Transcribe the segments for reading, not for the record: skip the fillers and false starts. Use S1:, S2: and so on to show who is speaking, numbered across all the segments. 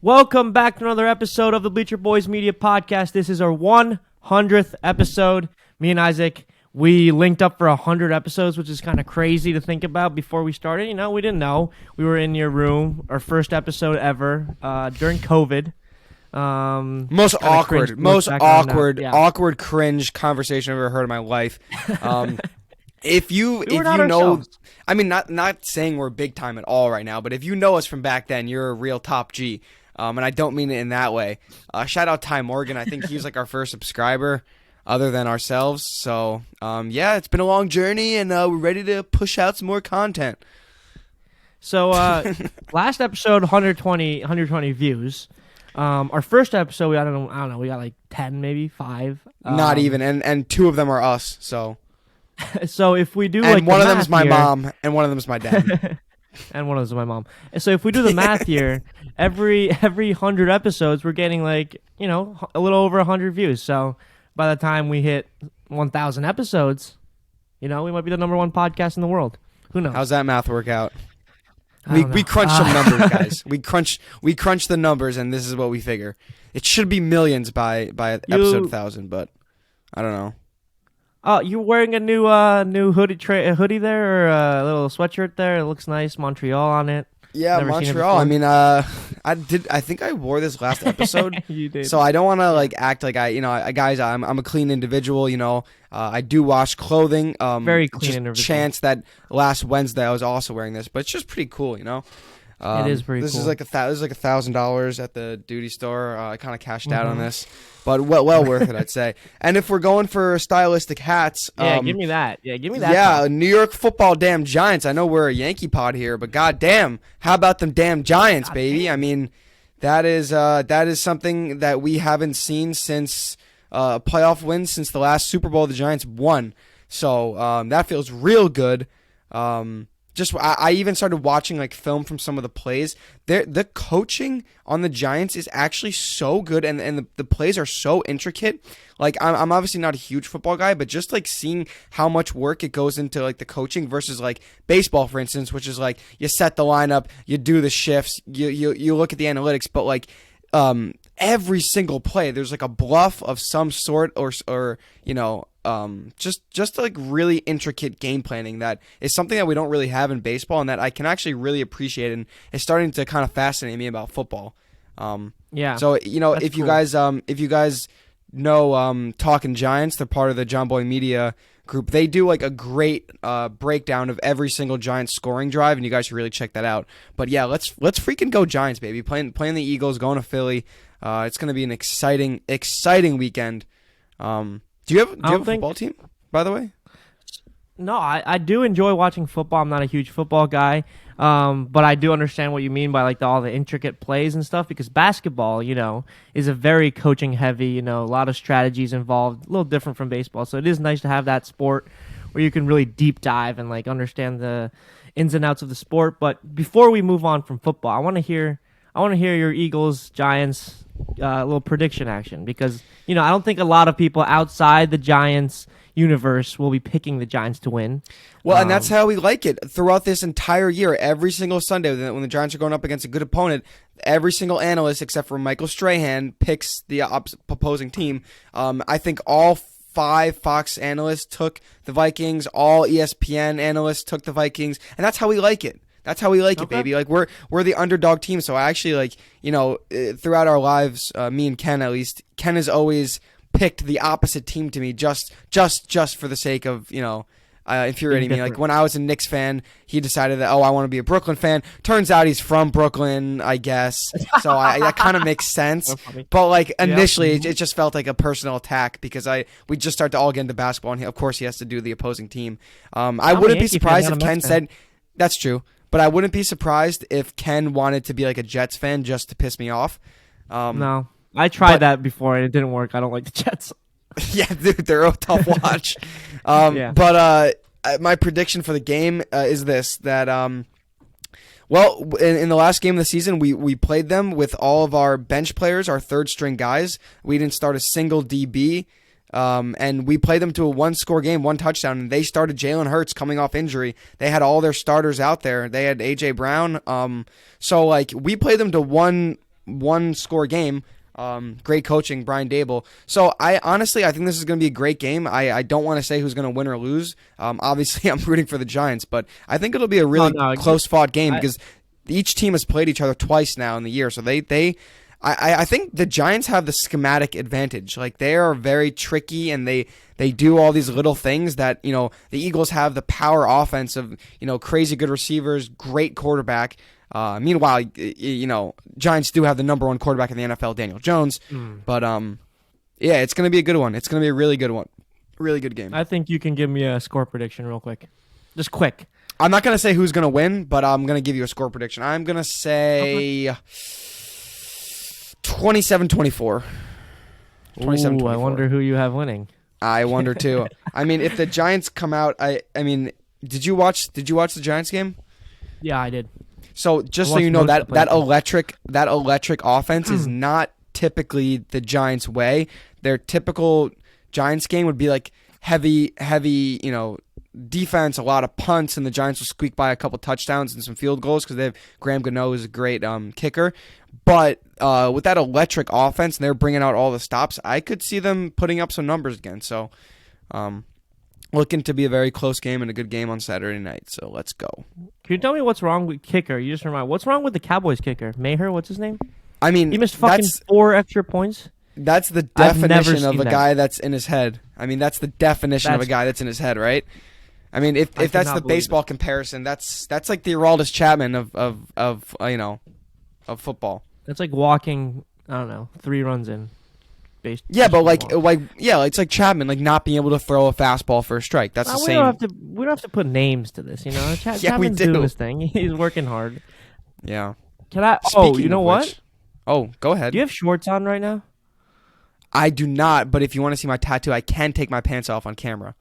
S1: Welcome back to another episode of the Bleacher Boys Media Podcast. This is our 100th episode. Me and Isaac, we linked up for 100 episodes, which is kind of crazy to think about before we started. You know, we didn't know. We were in your room, our first episode ever during COVID.
S2: Awkward, cringe conversation I've ever heard in my life. If you know, ourselves. I mean, not saying we're big time at all right now, but if you know us from back then, you're a real top G. And I don't mean it in that way. Shout out Ty Morgan. I think he's like our first subscriber other than ourselves. So, yeah, it's been a long journey, and we're ready to push out some more content.
S1: So, last episode, 120 views. Our first episode, I don't know, we got like 10, maybe 5.
S2: Not even, and 2 of them are us. So,
S1: so if we do,
S2: and
S1: like,
S2: one
S1: the
S2: of them is my
S1: here,
S2: mom, and one of them is my dad.
S1: And one of those is my mom. So if we do the math here, every 100 episodes, we're getting like, you know, a little over 100 views. So by the time we hit 1,000 episodes, you know, we might be the #1 podcast in the world. Who knows?
S2: How's that math work out? We crunch some numbers, guys. We crunch the numbers, and this is what we figure. It should be millions by episode 1,000, but I don't know.
S1: Oh, you're wearing a new hoodie there, or a little sweatshirt there. It looks nice. Montreal on it.
S2: Yeah,
S1: Never
S2: Montreal. I mean, I think I wore this last episode.
S1: You did.
S2: So I don't want to like act like guys. I'm a clean individual. You know, I do wash clothing.
S1: Very clean
S2: just
S1: individual.
S2: Chance that last Wednesday I was also wearing this, but it's just pretty cool. You know.
S1: It is pretty
S2: this
S1: cool.
S2: Is like $1,000 at the duty store. I kind of cashed out on this, but well worth it, I'd say. And if we're going for stylistic hats,
S1: give me that. Yeah, give me that.
S2: Yeah, New York Football damn Giants. I know we're a Yankee pod here, but goddamn, how about them damn Giants, baby?
S1: Damn.
S2: I mean, that is something that we haven't seen since a playoff win since the last Super Bowl the Giants won. So that feels real good. I even started watching like film from some of the plays. The coaching on the Giants is actually so good, and the plays are so intricate. Like I'm obviously not a huge football guy, but just like seeing how much work it goes into like the coaching versus like baseball, for instance, which is like you set the lineup, you do the shifts, you look at the analytics, but like every single play there's like a bluff of some sort or you know. Just like really intricate game planning that is something that we don't really have in baseball, and that I can actually really appreciate, and it's starting to kind of fascinate me about football.
S1: Yeah.
S2: So you know, if
S1: cool.
S2: you guys know Talking Giants, they're part of the John Boy Media group. They do like a great breakdown of every single Giants scoring drive, and you guys should really check that out. But yeah, let's freaking go Giants, baby! Playing the Eagles, going to Philly. It's going to be an exciting weekend. Do you have a football team, by the way?
S1: No, I do enjoy watching football. I'm not a huge football guy, but I do understand what you mean by like all the intricate plays and stuff, because basketball, you know, is a very coaching heavy, you know, a lot of strategies involved, a little different from baseball. So it is nice to have that sport where you can really deep dive and like understand the ins and outs of the sport. But before we move on from football, I want to hear your Eagles, Giants, little prediction action, because you know I don't think a lot of people outside the Giants universe will be picking the Giants to win.
S2: Well, and that's how we like it throughout this entire year. Every single Sunday when the Giants are going up against a good opponent, every single analyst except for Michael Strahan picks the opposing team. I think all 5 Fox analysts took the Vikings. All ESPN analysts took the Vikings, and that's how we like it. That's how we like it, baby. Like we're the underdog team. So I actually like, you know, throughout our lives, me and Ken at least, Ken has always picked the opposite team to me just for the sake of, you know, infuriating me. Like when I was a Knicks fan, he decided that I want to be a Brooklyn fan. Turns out he's from Brooklyn, I guess. So that kind of makes sense. But like initially, it just felt like a personal attack because we just start to all get into basketball, and of course he has to do the opposing team. I wouldn't be surprised if Ken said that's true. But I wouldn't be surprised if Ken wanted to be like a Jets fan just to piss me off.
S1: No, I tried that before and it didn't work. I don't like the Jets.
S2: Yeah, dude, they're a tough watch. But my prediction for the game is this: that well, in the last game of the season, we played them with all of our bench players, our third string guys. We didn't start a single DB. And we played them to a 1-score game, 1 touchdown, and they started Jalen Hurts coming off injury. They had all their starters out there. They had A.J. Brown. So, like, we played them to one one score game. Great coaching, Brian Dable. So I think this is going to be a great game. I don't want to say who's going to win or lose. Obviously, I'm rooting for the Giants, but I think it'll be a really close fought game because each team has played each other twice now in the year. So I think the Giants have the schematic advantage. Like, they are very tricky, and they do all these little things that, the Eagles have the power offense of, crazy good receivers, great quarterback. Meanwhile, Giants do have the number one quarterback in the NFL, Daniel Jones. But yeah, it's going to be a good one. It's going to be a really good one. Really good game.
S1: I think you can give me a score prediction real quick. Just quick.
S2: I'm not going to say who's going to win, but I'm going to give you a score prediction. I'm going to say 27-24.
S1: 27-24. I wonder who you have winning.
S2: I wonder too. I mean, if the Giants come out, I mean, did you watch the Giants game?
S1: Yeah, I did.
S2: So just so you know, that electric offense is not typically the Giants' way. Their typical Giants game would be like heavy, defense, a lot of punts, and the Giants will squeak by a couple touchdowns and some field goals because they have Graham Gano, who's a great kicker. But with that electric offense, and they're bringing out all the stops, I could see them putting up some numbers again. So looking to be a very close game and a good game on Saturday night. So let's go.
S1: Can you tell me what's wrong with kicker? You just remind. What's wrong with the Cowboys kicker? Maher, what's his name?
S2: I mean,
S1: he missed fucking 4 extra points.
S2: That's the definition of a guy that's in his head. I mean, that's the definition of a guy that's in his head, right? I mean, if that's the baseball comparison, that's like the Aroldis Chapman of football.
S1: That's like walking, I don't know, 3 runs in.
S2: Yeah, but it's like Chapman, like not being able to throw a fastball for a strike. That's the same.
S1: We don't have to put names to this,
S2: Yeah,
S1: Chapman's
S2: we do.
S1: doing his thing. He's working hard.
S2: Yeah.
S1: Can I?
S2: Speaking
S1: you know
S2: of
S1: what?
S2: which, oh, go ahead.
S1: Do you have shorts on right now?
S2: I do not, but if you want to see my tattoo, I can take my pants off on camera.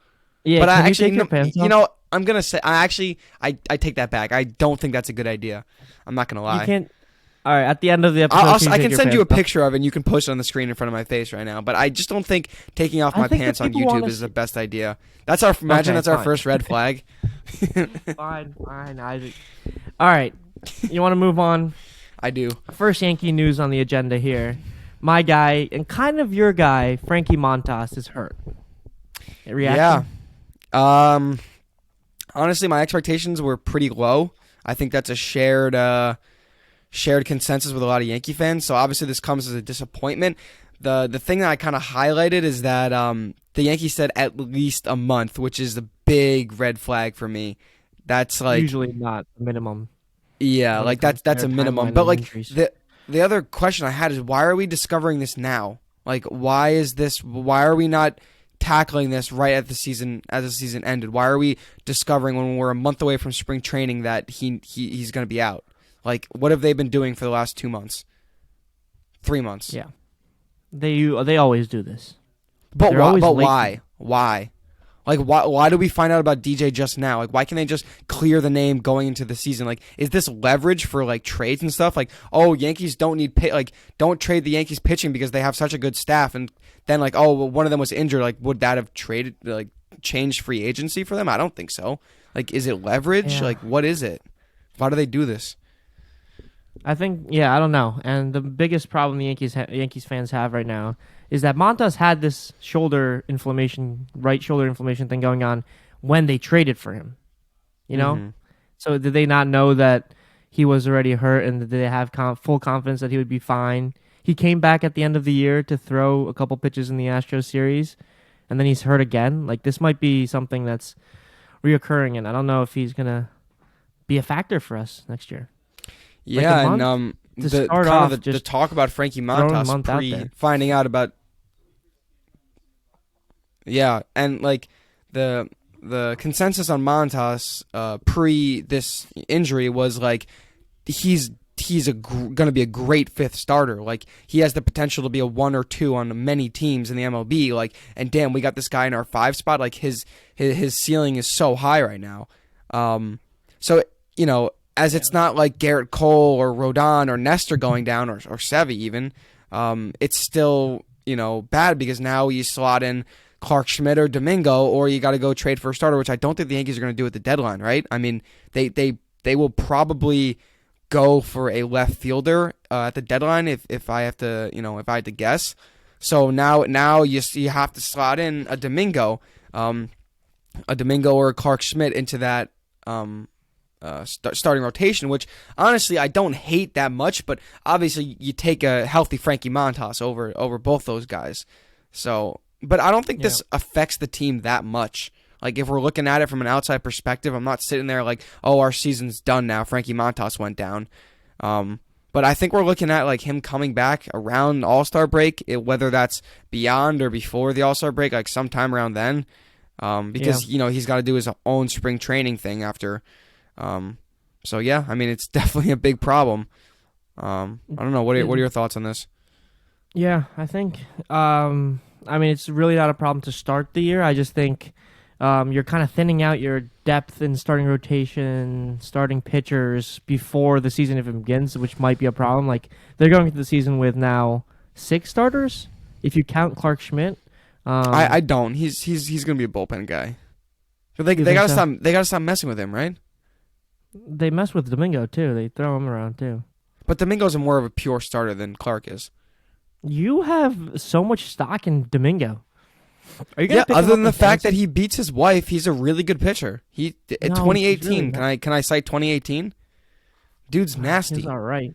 S1: Yeah,
S2: but
S1: can
S2: I
S1: you take your pants off?
S2: I'm gonna say I take that back. I don't think that's a good idea. I'm not gonna lie.
S1: You can't. All right, at the end of the episode,
S2: I can send you a picture of it, and you can post it on the screen in front of my face right now. But I just don't think taking off my pants on YouTube is the best idea. That's our our first red flag.
S1: Fine, Isaac. All right, you want to move on?
S2: I do.
S1: First Yankee news on the agenda here. My guy and kind of your guy, Frankie Montas, is hurt. Reaction?
S2: Yeah. Honestly, my expectations were pretty low. I think that's a shared consensus with a lot of Yankee fans. So obviously this comes as a disappointment. The thing that I kind of highlighted is that the Yankees said at least a month, which is a big red flag for me. That's like
S1: usually not a minimum.
S2: Yeah, like that's a minimum. But like the other question I had is, why are we discovering this now? Like, why are we not tackling this right at the season as the season ended? Why are we discovering when we're a month away from spring training that he's going to be out? Like, what have they been doing for the last 2 months? 3 months?
S1: Yeah. They always do this.
S2: But why? Why? Like, why do we find out about DJ just now? Like, why can't they just clear the name going into the season? Like, is this leverage for, like, trades and stuff? Like, oh, Yankees don't trade the Yankees pitching because they have such a good staff. And then, like, oh, well, one of them was injured. Like, would that have changed free agency for them? I don't think so. Like, is it leverage?
S1: Yeah.
S2: Like, what is it? Why do they do this?
S1: I think, I don't know. And the biggest problem the Yankees fans have right now is that Montas had this right shoulder inflammation thing going on when they traded for him. You know? Mm-hmm. So did they not know that he was already hurt, and did they have full confidence that he would be fine? He came back at the end of the year to throw a couple pitches in the Astros series, and then he's hurt again. Like, this might be something that's reoccurring, and I don't know if he's going to be a factor for us next year.
S2: Yeah, and the talk about Frankie Montas finding out about. Yeah, and like the consensus on Montas pre this injury was like he's going to be a great fifth starter. Like, he has the potential to be a 1 or 2 on many teams in the MLB. Like, and damn, we got this guy in our 5 spot. Like, his ceiling is so high right now. So as it's not like Garrett Cole or Rodon or Nestor going down or Sevy even, it's still bad because now you slot in Clark Schmidt or Domingo, or you got to go trade for a starter, which I don't think the Yankees are going to do at the deadline, right? I mean, they will probably go for a left fielder at the deadline if I have to, if I had to guess. So now you have to slot in a Domingo or a Clark Schmidt into that starting rotation, which honestly I don't hate that much, but obviously you take a healthy Frankie Montas over both those guys. So, but I don't think this affects the team that much. Like, if we're looking at it from an outside perspective, I'm not sitting there like, oh, our season's done now. Frankie Montas went down. But I think we're looking at like him coming back around All-Star break, whether that's beyond or before the All-Star break, like sometime around then. Because he's got to do his own spring training thing after. So yeah, I mean, it's definitely a big problem. I don't know. What are your thoughts on this?
S1: Yeah, I think. I mean, it's really not a problem to start the year. I just think you're kind of thinning out your depth in starting rotation, starting pitchers before the season even begins, which might be a problem. Like, they're going into the season with now 6 starters, if you count Clark Schmidt.
S2: I don't. He's gonna be a bullpen guy. They gotta stop messing with him, right?
S1: They mess with Domingo too. They throw him around too.
S2: But Domingo's more of a pure starter than Clark is.
S1: You have so much stock in Domingo. Are you
S2: other than the fact that he beats his wife, he's a really good pitcher. 2018. Really can I cite 2018? Dude's nasty.
S1: He's all right.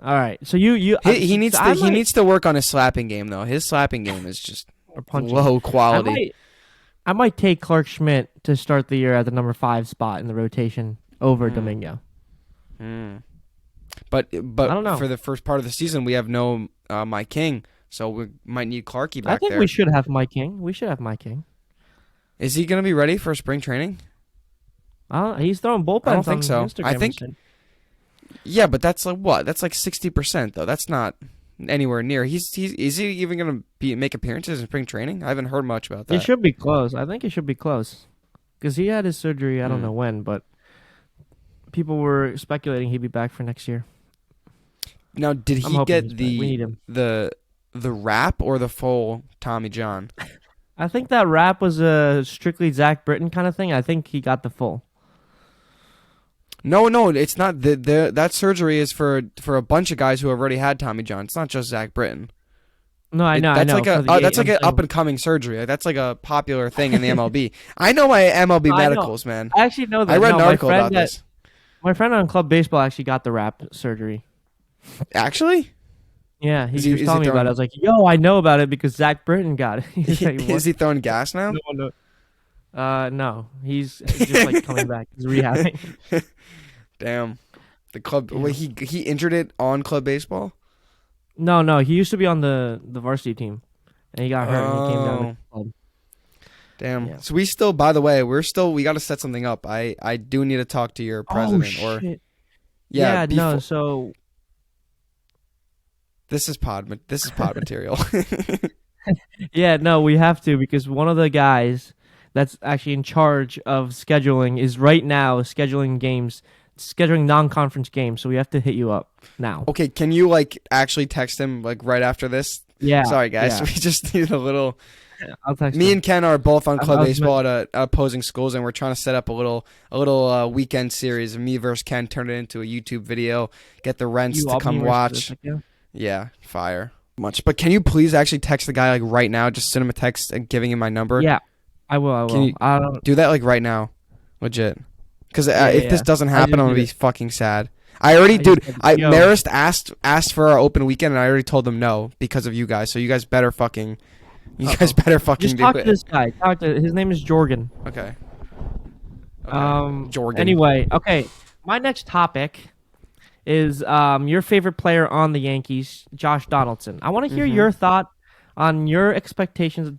S1: All right. So he
S2: needs to work on his slapping game though. His slapping game is just low quality.
S1: I might take Clark Schmidt to start the year at the number 5 spot in the rotation over Domingo.
S2: But
S1: I don't know.
S2: For the first part of the season, we have no Mike King, so we might need Clarky back there.
S1: I think we should have Mike King.
S2: Is he going to be ready for spring training?
S1: He's throwing bullpens.
S2: I don't think so.
S1: Instagram,
S2: I think. Yeah, but that's like what? That's like 60% though. That's not anywhere near. Is he even going to make appearances in spring training? I haven't heard much about that.
S1: It should be close. I think it should be close because he had his surgery. I don't know when, but people were speculating he'd be back for next year.
S2: Now, did he get the wrap or the full Tommy John?
S1: I think that wrap was a strictly Zach Britton kind of thing. I think he got the full.
S2: No, it's not. That surgery is for a bunch of guys who have already had Tommy John. It's not just Zach Britton.
S1: No, I know.
S2: That's like an up and coming surgery. That's like a popular thing in the MLB. I know my MLB medicals, man.
S1: I actually know that.
S2: I read an article about this.
S1: My friend on Club Baseball actually got the wrap surgery.
S2: Actually?
S1: Yeah, he was telling me about it. I was like, yo, I know about it because Zach Britton got it.
S2: Is he throwing gas now?
S1: No. He's just like coming back. He's rehabbing.
S2: Damn. The club. Yeah. Wait, he injured it on Club Baseball?
S1: No. He used to be on the varsity team, and he got hurt and he came down to the club.
S2: Damn. Yeah. So by the way, we got to set something up. I do need to talk to your president.
S1: Shit. So
S2: this is pod material.
S1: Yeah, no, we have to because one of the guys that's actually in charge of scheduling is right now scheduling non-conference games. So we have to hit you up now.
S2: Okay, can you like actually text him like right after this?
S1: Yeah.
S2: Sorry guys,
S1: yeah.
S2: We just need a little.
S1: I'll text
S2: Me
S1: him.
S2: and Ken are both on Club Baseball at opposing schools, and we're trying to set up a little weekend series of me versus Ken. Turn it into a YouTube video. Get the rents to come watch. Yeah, fire much. But can you please actually text the guy like right now? Just send him a text and giving him my number.
S1: Yeah, I will.
S2: Can you do that like right now? Legit. Because if this doesn't happen, I'm gonna be fucking sad. Marist asked for our open weekend, and I already told them no because of you guys. So you guys better fucking. Just
S1: talk to this guy. His name is Jorgen.
S2: Okay.
S1: Jorgen. Anyway, okay. My next topic is your favorite player on the Yankees, Josh Donaldson. I want to hear your thought on your expectations.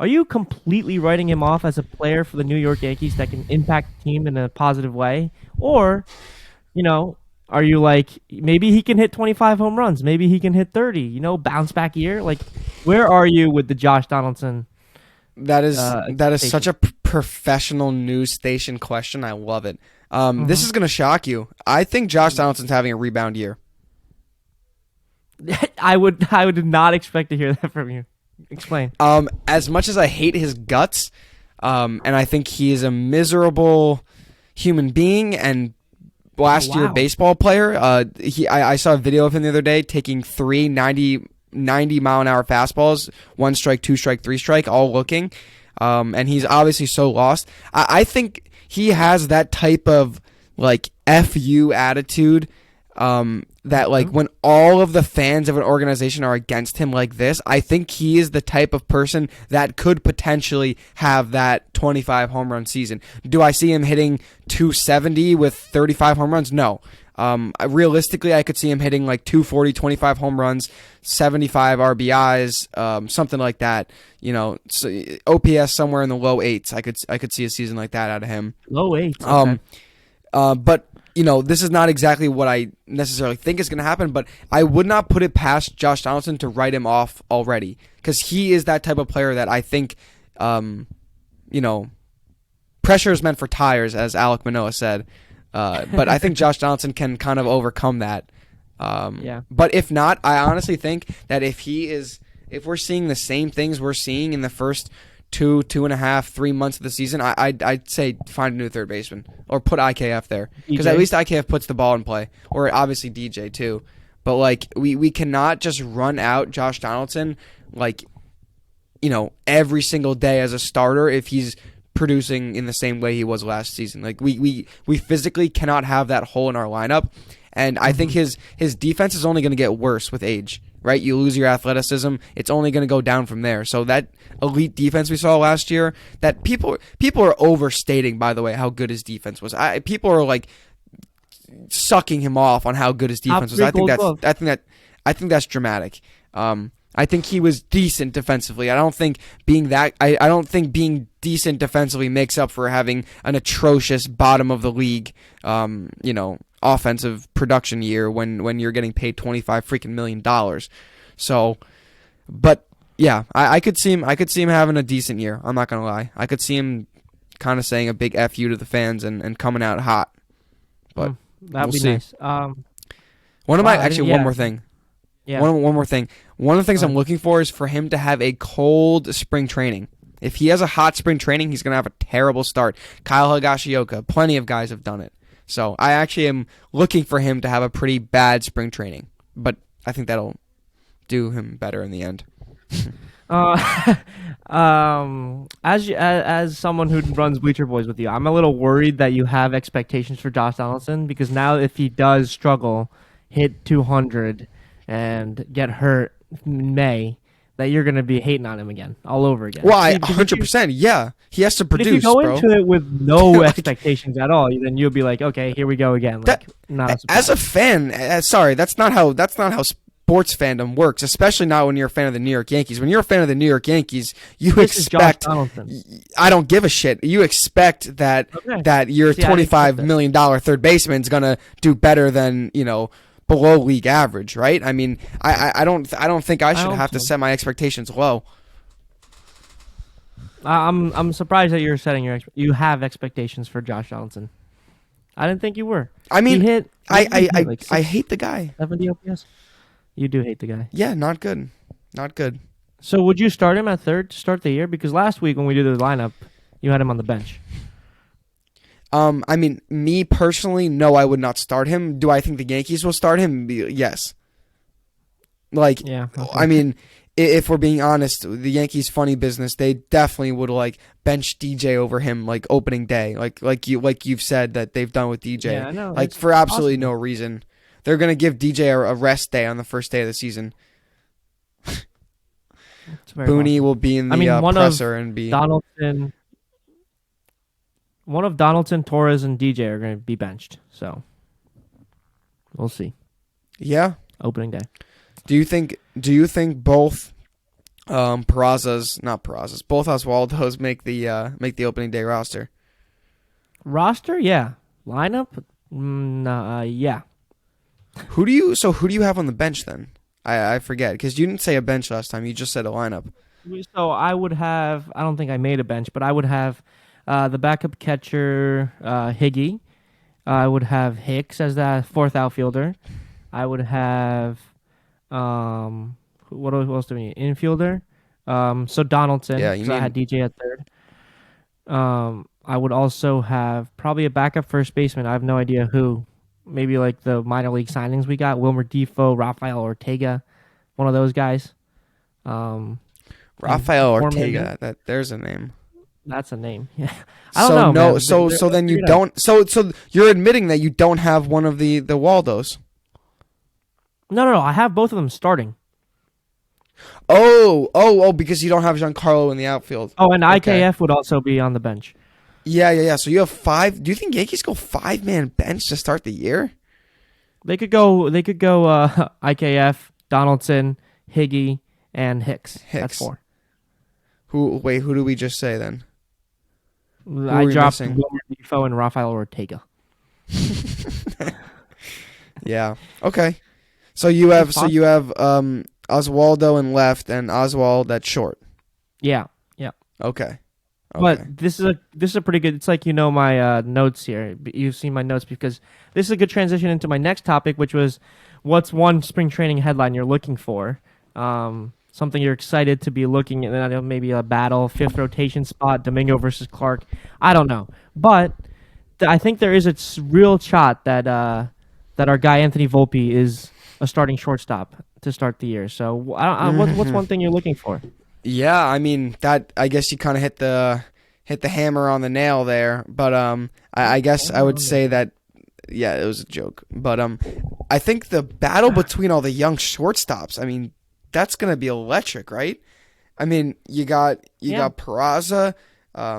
S1: Are you completely writing him off as a player for the New York Yankees that can impact the team in a positive way? Or, are you like, maybe he can hit 25 home runs, maybe he can hit 30, bounce back year? Like, where are you with the Josh Donaldson?
S2: That is such a professional news station question. I love it. This is going to shock you. I think Josh Donaldson's having a rebound year.
S1: I would not expect to hear that from you. Explain.
S2: As much as I hate his guts, and I think he is a miserable human being and last year
S1: wow.
S2: baseball player. I saw a video of him the other day taking 90-mile-an-hour fastballs, 1 strike, 2 strike, 3 strike, all looking. And he's obviously so lost. I think he has that type of like FU attitude. That like when all of the fans of an organization are against him like this, I think he is the type of person that could potentially have that 25 home run season. Do I see him hitting 270 with 35 home runs? No. Realistically, I could see him hitting like 240, 25 home runs, 75 RBIs, something like that. You know, so OPS somewhere in the low eights. I could see a season like that out of him.
S1: Low eights. Okay.
S2: But you know, this is not exactly what I necessarily think is going to happen, but I would not put it past Josh Donaldson to write him off already, because he is that type of player that I think, you know, pressure is meant for tires, as Alek Manoah said. But I think Josh Donaldson can kind of overcome that.
S1: Yeah.
S2: But if not, I honestly think that if we're seeing the same things we're seeing in the first 2.5, 3 months of the season, I'd say find a new third baseman or put IKF there, because at least IKF puts the ball in play, or obviously DJ too. But like we cannot just run out Josh Donaldson like, you know, every single day as a starter if he's producing in the same way he was last season. Like we physically cannot have that hole in our lineup, and I think his defense is only going to get worse with age. Right, you lose your athleticism, it's only going to go down from there. So that elite defense we saw last year, that people are overstating, by the way, how good his defense was. People are like sucking him off on how good his defense was. I think that's dramatic. I think he was decent defensively. I don't think being decent defensively makes up for having an atrocious bottom of the league, you know, offensive production year when you're getting paid $25 million. So, but yeah, I could see him having a decent year. I'm not gonna lie. I could see him kind of saying a big FU to the fans and coming out hot. But
S1: that'd
S2: we'll
S1: be
S2: see.
S1: nice.
S2: One more thing.
S1: Yeah.
S2: One more thing. One of the things I'm looking for is for him to have a cold spring training. If he has a hot spring training, he's going to have a terrible start. Kyle Higashioka, plenty of guys have done it. So I actually am looking for him to have a pretty bad spring training. But I think that'll do him better in the end.
S1: As someone who runs Bleacher Boys with you, I'm a little worried that you have expectations for Josh Donaldson, because now if he does struggle, hit 200, and get hurt in May, that you're going to be hating on him again, all over again.
S2: Well, 100%. Yeah, he has to produce,
S1: if you go
S2: bro.
S1: into it with no expectations at all, then you'll be like, okay, here we go again. Like,
S2: as a fan, sorry, that's not how sports fandom works, especially not when you're a fan of the New York Yankees. When you're a fan of the New York Yankees, you expect. I don't give a shit. You expect that your $25 million third baseman's gonna do better than, you know, below league average, right? I mean, I don't think I should have to set my expectations low.
S1: I'm surprised that you're setting you have expectations for Josh Donaldson. I didn't think you were.
S2: I mean,
S1: I
S2: hate the guy.
S1: 70 OPS. You do hate the guy.
S2: Yeah, not good. Not good.
S1: So would you start him at third to start the year? Because last week when we did the lineup, you had him on the bench.
S2: I mean, me personally, no, I would not start him. Do I think the Yankees will start him? Yes. Like, yeah, okay. I mean, if we're being honest, the Yankees' funny business, they definitely would like bench DJ over him like opening day, like you've said that they've done with DJ,
S1: yeah, no,
S2: like for absolutely no reason. They're gonna give DJ a rest day on the first day of the season. Booney will be in the presser and be
S1: Donaldson. One of Donaldson, Torres, and DJ are going to be benched. So we'll see.
S2: Yeah,
S1: opening day.
S2: Do you think both both Oswaldos make the opening day roster?
S1: Roster, yeah. Lineup, yeah.
S2: Who do you have on the bench then? I forget, because you didn't say a bench last time. You just said a lineup.
S1: So I would have. I don't think I made a bench, but I would have the backup catcher, Higgy. I would have Hicks as the fourth outfielder. I would have what else do we need? Infielder. So Donaldson.
S2: Yeah,
S1: I had DJ at third. I would also have probably a backup first baseman. I have no idea who. maybe like the minor league signings we got: Wilmer Defoe, Rafael Ortega, one of those guys. Um,
S2: Rafael
S1: Foreman,
S2: Ortega. There's a name.
S1: that's a name. Yeah, I don't
S2: So
S1: know,
S2: no,
S1: man.
S2: so
S1: They'll
S2: then you
S1: figure it out.
S2: don't. So you're admitting that you don't have one of the Waldos.
S1: No. I have both of them starting.
S2: Oh, because you don't have Giancarlo in the outfield.
S1: Oh, and
S2: Okay.
S1: IKF would also be on the bench.
S2: Yeah. So you have 5. Do you think Yankees go 5-man bench to start the year?
S1: They could go. IKF, Donaldson, Higgy, and Hicks. That's
S2: Hicks.
S1: 4.
S2: Who do we just say then?
S1: I
S2: are we
S1: dropped
S2: missing?
S1: Wilmer Defoe and Rafael Ortega.
S2: Yeah. Okay. So you have Oswaldo in left and Oswald at short.
S1: Yeah.
S2: Okay.
S1: But this is a pretty good. It's like my notes here. You've seen my notes because this is a good transition into my next topic, which was what's one spring training headline you're looking for. Something you're excited to be looking at. Maybe a battle, 5th rotation spot, Domingo versus Clark. I don't know, but I think there is a real shot that our guy Anthony Volpe is a starting shortstop to start the year. So what's one thing you're looking for?
S2: Yeah, I mean that. I guess you kind of hit the hammer on the nail there. But I guess I would say that. Yeah, it was a joke. But I think the battle between all the young shortstops. I mean, that's gonna be electric, right? I mean, you got Peraza,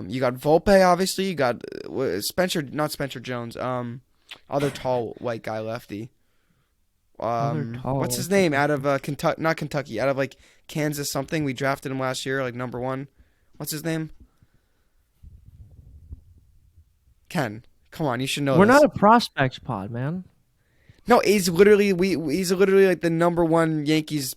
S2: you got Volpe, obviously. You got not Spencer Jones. Other tall white guy, lefty. What's his name? Out of Kentucky, not Kentucky, out of like Kansas something. We drafted him last year, like number 1. What's his name? Ken. Come on, you should know.
S1: We're
S2: this.
S1: not a prospects pod, man.
S2: No, he's literally he's literally like the number 1 Yankees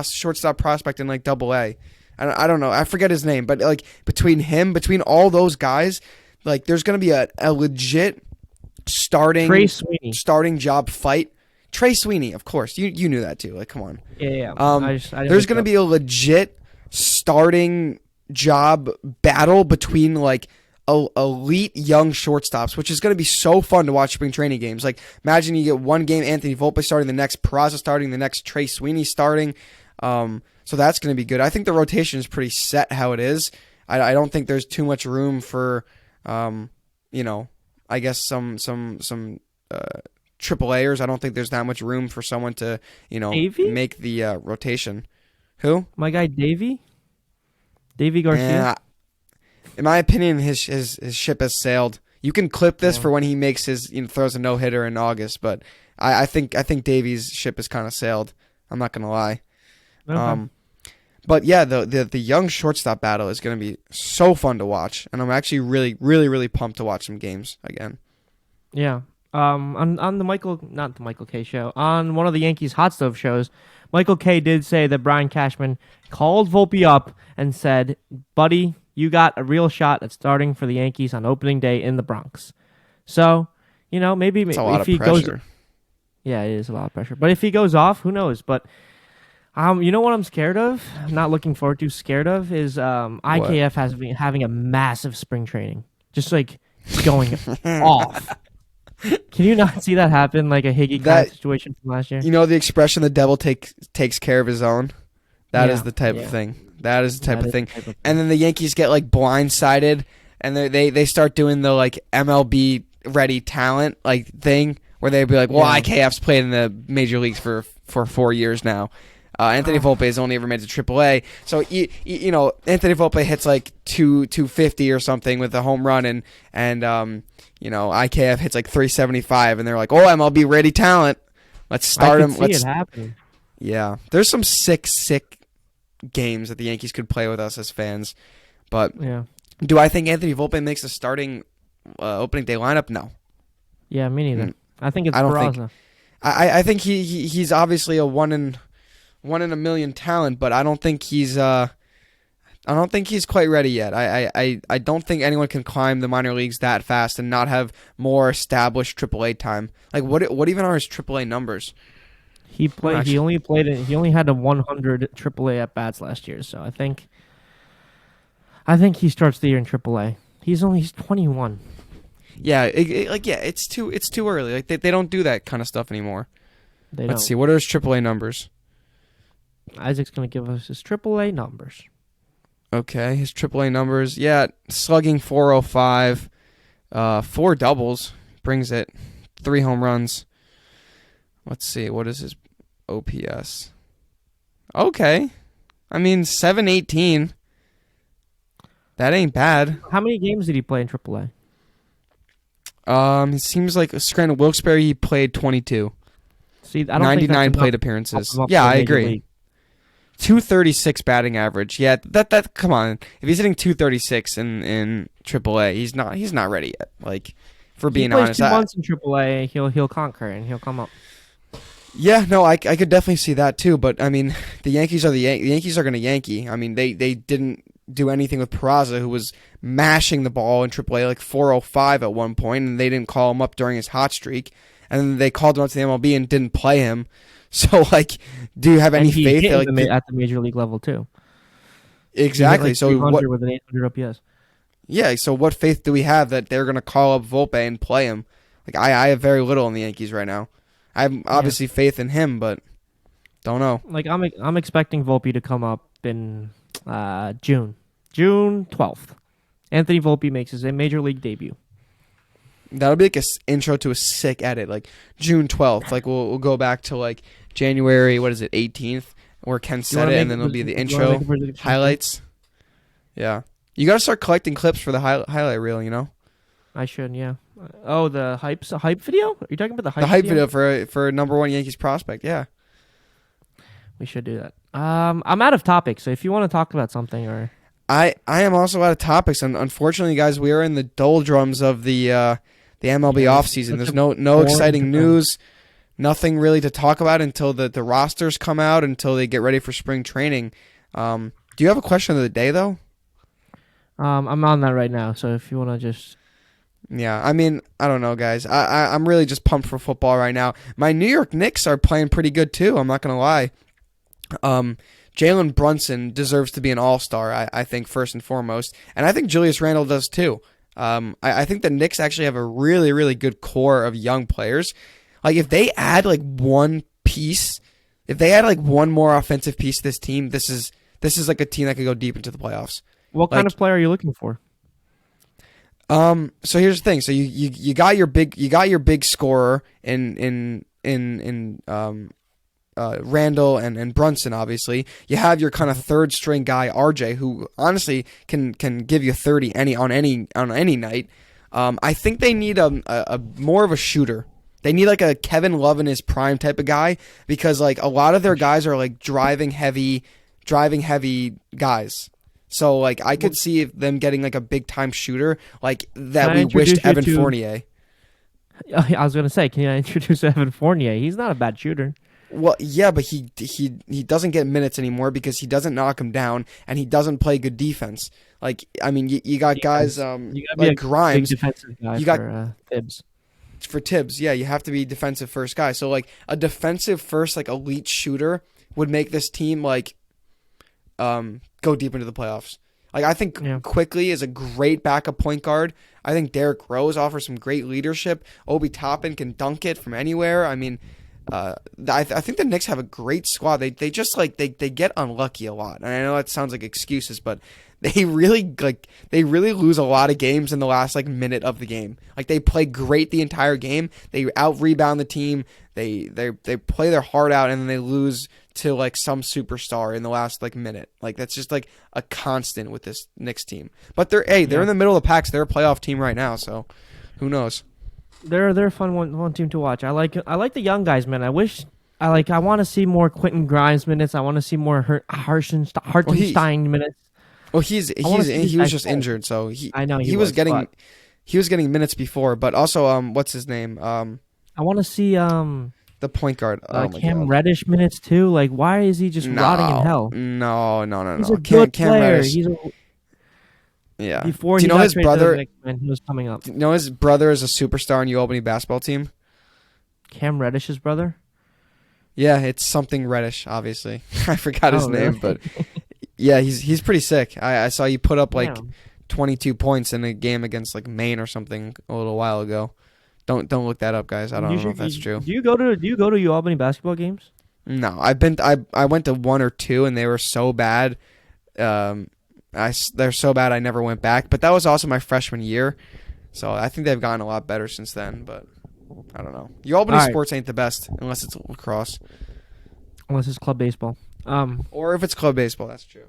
S2: shortstop prospect in like Double-A. I don't know. I forget his name, but like between all those guys, like there's gonna be a legit
S1: Trey Sweeney.
S2: starting job fight. Trey Sweeney, of course. You knew that too. Like, come on.
S1: Yeah.
S2: There's going to be a legit starting job battle between like elite young shortstops, which is going to be so fun to watch spring training games. Like, imagine you get one game Anthony Volpe starting, the next Peraza starting, the next Trey Sweeney starting. So that's going to be good. I think the rotation is pretty set how it is. I don't think there's too much room for, I guess some triple A'ers. I don't think there's that much room for someone to,
S1: Davey?
S2: make the rotation. Who?
S1: My guy Davey Garcia.
S2: Yeah. In my opinion, his ship has sailed. You can clip this for when he makes his throws a no hitter in August, but I think Davey's ship has kind of sailed. I'm not gonna lie.
S1: Okay.
S2: But yeah, the young shortstop battle is gonna be so fun to watch, and I'm actually really really really pumped to watch some games again.
S1: Yeah. On not the Michael K show, on one of the Yankees hot stove shows, Michael K did say that Brian Cashman called Volpe up and said, "Buddy, you got a real shot at starting for the Yankees on opening day in the Bronx." So, maybe
S2: It's a lot
S1: if
S2: of
S1: he
S2: pressure.
S1: goes, yeah, it is a lot of pressure. But if he goes off, who knows? But you know what I'm scared of? I'm not looking forward to. Scared of is IKF has been having a massive spring training, just like going off. Can you not see that happen, like a Higgy kind of situation from last year?
S2: You know the expression, "the devil takes care of his own." That is the type of thing. That is the type of thing. And then the Yankees get like blindsided, and they start doing the like MLB ready talent like thing, where they'd be like, "Well, IKF's played in the major leagues for 4 years now." Anthony Volpe has only ever made it to AAA, so Anthony Volpe hits like 250 or something with a home run, and IKF hits like 375, and they're like, "Oh, MLB ready talent, let's start him."
S1: See it happening.
S2: Yeah, there's some sick games that the Yankees could play with us as fans, but do I think Anthony Volpe makes a starting opening day lineup? No.
S1: Yeah, me neither. I think it's
S2: I don't
S1: Peraza.
S2: think. I think he's obviously a one in a million talent, but I don't think he's quite ready yet. I don't think anyone can climb the minor leagues that fast and not have more established AAA time. Like what even are his AAA numbers?
S1: He only had a 100 AAA at bats last year, so I think he starts the year in AAA. He's 21.
S2: it's too early. Like they don't do that kind of stuff anymore.
S1: They
S2: Let's
S1: don't.
S2: see, what are his AAA numbers?
S1: Isaac's gonna give us his AAA numbers.
S2: Okay, his AAA numbers. Yeah, slugging 405, 4 doubles, brings it, 3 home runs. Let's see, what is his OPS? Okay, I mean 718. That ain't bad.
S1: How many games did he play in AAA?
S2: It seems like Scranton Wilkes-Barre he played 22.
S1: See, I don't
S2: 99
S1: think
S2: plate
S1: that's
S2: appearances.
S1: enough
S2: Yeah,
S1: for
S2: I
S1: Major
S2: agree.
S1: League.
S2: 236 batting average. Yeah, that come on. If he's hitting 236 in AAA, he's not ready yet. Like, for being
S1: he plays
S2: honest,
S1: 2 months in AAA, he'll conquer and he'll come up.
S2: yeah, no, I could definitely see that too. But I mean, the Yankees are the Yankees are going to Yankee. I mean, they didn't do anything with Peraza, who was mashing the ball in AAA like 405 at one point, and they didn't call him up during his hot streak. And then they called him up to the MLB and didn't play him. So, like, do you have any
S1: and he
S2: faith
S1: hit
S2: that, like,
S1: at the major league level too?
S2: exactly?
S1: He hit
S2: So what?
S1: with an 800 OPS.
S2: Yeah. So what faith do we have that they're going to call up Volpe and play him? Like, I have very little in the Yankees right now. I have obviously faith in him, but don't know.
S1: Like I'm expecting Volpe to come up in June 12th. Anthony Volpe makes his major league debut.
S2: That'll be like a intro to a sick edit, like June 12th. Like we'll go back to like January, 18th, where Ken said it, and then it'll be the intro highlights. Yeah, you got to start collecting clips for the highlight reel. You know,
S1: I should. Yeah. Oh, the hype video? Are you talking about the
S2: hype video for number 1 Yankees prospect? Yeah,
S1: we should do that. I'm out of topics, so if you want to talk about something, or
S2: I am also out of topics, and unfortunately, guys, we are in the doldrums of the MLB offseason. There's no exciting news, nothing really to talk about until the rosters come out, until they get ready for spring training. Do you have a question of the day, though?
S1: I'm on that right now, so if you want to just...
S2: Yeah, I mean, I don't know, guys. I'm really just pumped for football right now. My New York Knicks are playing pretty good, too. I'm not going to lie. Jalen Brunson deserves to be an all-star, I think, first and foremost. And I think Julius Randle does, too. I think the Knicks actually have a really, really good core of young players. Like, if they add, like, one piece, if they add, like, one more offensive piece to this team, this is like, a team that could go deep into the playoffs.
S1: What kind of player are you looking for?
S2: So here's the thing. So you got your big scorer in Randall and Brunson. Obviously, you have your kind of third string guy RJ, who honestly can give you 30 on any night. I think they need a more of a shooter. They need like a Kevin Love in his prime type of guy, because like a lot of their guys are like driving heavy guys. So, like, I could see them getting, like, a big-time shooter, like, that we wished Evan Fournier.
S1: I was going to say, can I introduce Evan Fournier? He's not a bad shooter.
S2: Well, yeah, but he doesn't get minutes anymore because he doesn't knock him down, and he doesn't play good defense. Like, I mean, you got guys like Grimes.
S1: Big defensive guy
S2: you got
S1: for Tibbs.
S2: For Tibbs, yeah, you have to be defensive first guy. So, like, a defensive first, like, elite shooter would make this team, like, go deep into the playoffs. Like, I think Quickly is a great backup point guard. I think Derrick Rose offers some great leadership. Obi Toppin can dunk it from anywhere. I mean, I think the Knicks have a great squad. They just like they get unlucky a lot. And I know that sounds like excuses, but they really lose a lot of games in the last like minute of the game. Like, they play great the entire game. They out rebound the team. They play their heart out, and then they lose to like some superstar in the last like minute. Like, that's just like a constant with this Knicks team. But they're in the middle of the pack. So they're a playoff team right now. So who knows?
S1: They're a fun one team to watch. I like the young guys, man. I want to see more Quentin Grimes minutes. I want to see more Hartenstein minutes.
S2: Well, he was just injured, so
S1: I know
S2: he was getting minutes before. But also, what's his name?
S1: I want to see
S2: the point guard.
S1: Cam Reddish minutes too. Like, why is he just rotting in hell?
S2: No.
S1: He's a good player.
S2: Reddish. Yeah.
S1: Before
S2: do you know his brother?
S1: He was coming up.
S2: Do you know his brother is a superstar in UAlbany basketball team?
S1: Cam Reddish's brother?
S2: Yeah, it's something Reddish. Obviously, I forgot his name,
S1: really?
S2: but yeah, he's pretty sick. I saw you put up like 22 points in a game against like Maine or something a little while ago. Don't look that up, guys. I don't know if that's true.
S1: Do you go to UAlbany basketball games?
S2: No, I went to 1 or 2 and they were so bad. They're so bad I never went back. But that was also my freshman year, so I think they've gotten a lot better since then. But I don't know. UAlbany sports ain't the best unless it's lacrosse,
S1: unless it's club baseball.
S2: Or if it's club baseball, that's true.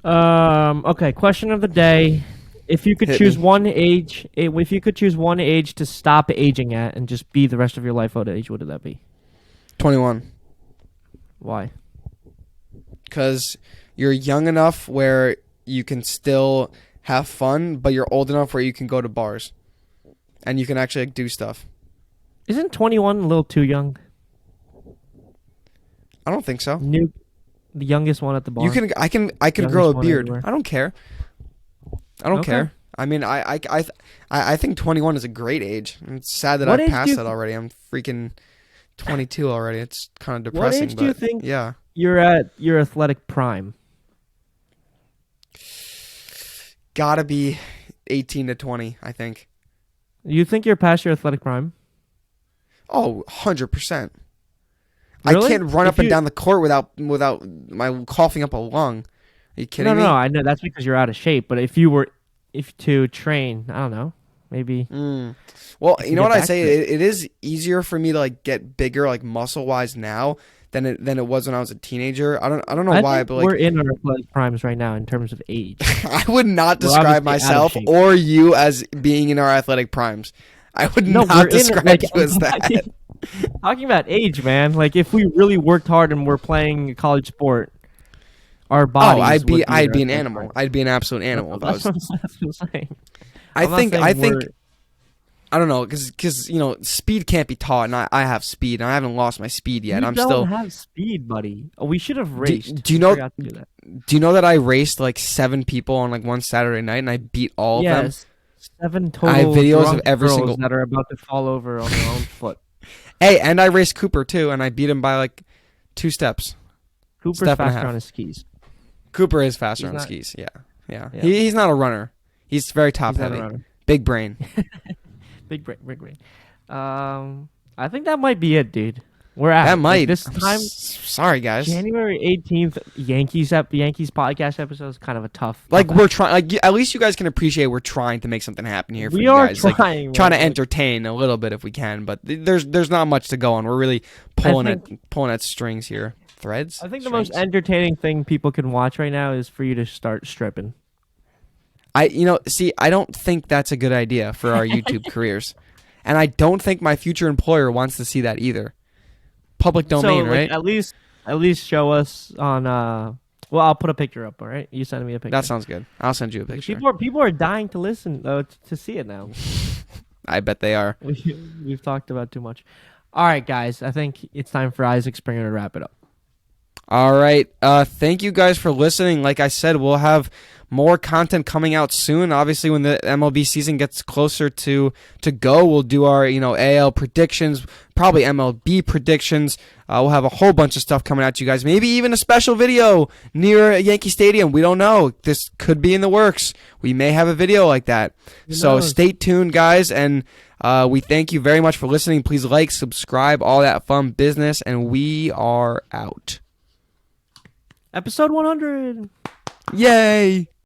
S1: Okay. Question of the day: if you could choose one age to stop aging at and just be the rest of your life, what age would that be?
S2: 21.
S1: Why?
S2: Because you're young enough where you can still have fun, but you're old enough where you can go to bars and you can actually do stuff.
S1: Isn't 21 a little too young?
S2: I don't think so.
S1: The youngest one at the bar.
S2: I could grow a beard. I don't care. I don't care. I mean, I think 21 is a great age. It's sad that I passed that already. I'm freaking 22 already. It's kind of depressing.
S1: What age do you think
S2: yeah.
S1: you're at your athletic prime?
S2: Gotta be 18 to 20, I think.
S1: You think you're past your athletic prime?
S2: Oh, 100%.
S1: Really?
S2: I can't run up and down the court without my coughing up a lung. Are you kidding me?
S1: No, I know that's because you're out of shape. But if to train, I don't know, maybe.
S2: Well, you know what I say? It is easier for me to like get bigger, like muscle wise now than it was when I was a teenager. I don't know why, but like
S1: we're in our athletic primes right now in terms of age.
S2: I would not describe myself or you as being in our athletic primes. I would not describe you as that.
S1: Talking about age, man. Like if we really worked hard and we're playing a college sport, our bodies.
S2: Oh, I'd be an animal. Prime. I'd be an absolute animal.
S1: That's what I'm saying.
S2: I think I don't know because speed can't be taught, and I have speed, and I haven't lost my speed yet.
S1: You don't have speed, buddy. Oh, we should have raced.
S2: Do you know that I raced like 7 people on like one Saturday night, and I beat all of them?
S1: Yes, 7 total.
S2: I have videos of every single
S1: that are about to fall over on their own foot.
S2: Hey, and I raced Cooper too, and I beat him by like 2 steps.
S1: Cooper's faster on his skis.
S2: Cooper is faster on skis. Yeah. He's not a runner. He's very top heavy. Big brain.
S1: Big brain. I think that might be it, dude. We're at
S2: that might
S1: this time.
S2: Sorry, guys.
S1: January 18th, Yankees podcast episode is kind of a tough.
S2: Like we're trying. Like at least you guys can appreciate we're trying to make something happen here. For you guys.
S1: Trying.
S2: Like, trying to entertain a little bit if we can, but there's not much to go on. We're really pulling at strings here. Threads.
S1: I think the most entertaining thing people can watch right now is for you to start stripping.
S2: I don't think that's a good idea for our YouTube careers, and I don't think my future employer wants to see that either. Public domain, right?
S1: At least show us on. Well, I'll put a picture up. All right, you send me a picture.
S2: That sounds good. I'll send you a picture.
S1: People are dying to listen to see it now.
S2: I bet they are.
S1: We've talked about too much. All right, guys. I think it's time for Isaac Springer to wrap it up.
S2: All right. Thank you guys for listening. Like I said, we'll have more content coming out soon. Obviously, when the MLB season gets closer to go, we'll do our AL predictions, probably MLB predictions. We'll have a whole bunch of stuff coming out to you guys. Maybe even a special video near Yankee Stadium. We don't know. This could be in the works. We may have a video like that. So stay tuned, guys, and we thank you very much for listening. Please like, subscribe, all that fun business, and we are out.
S1: Episode 100.
S2: Yay!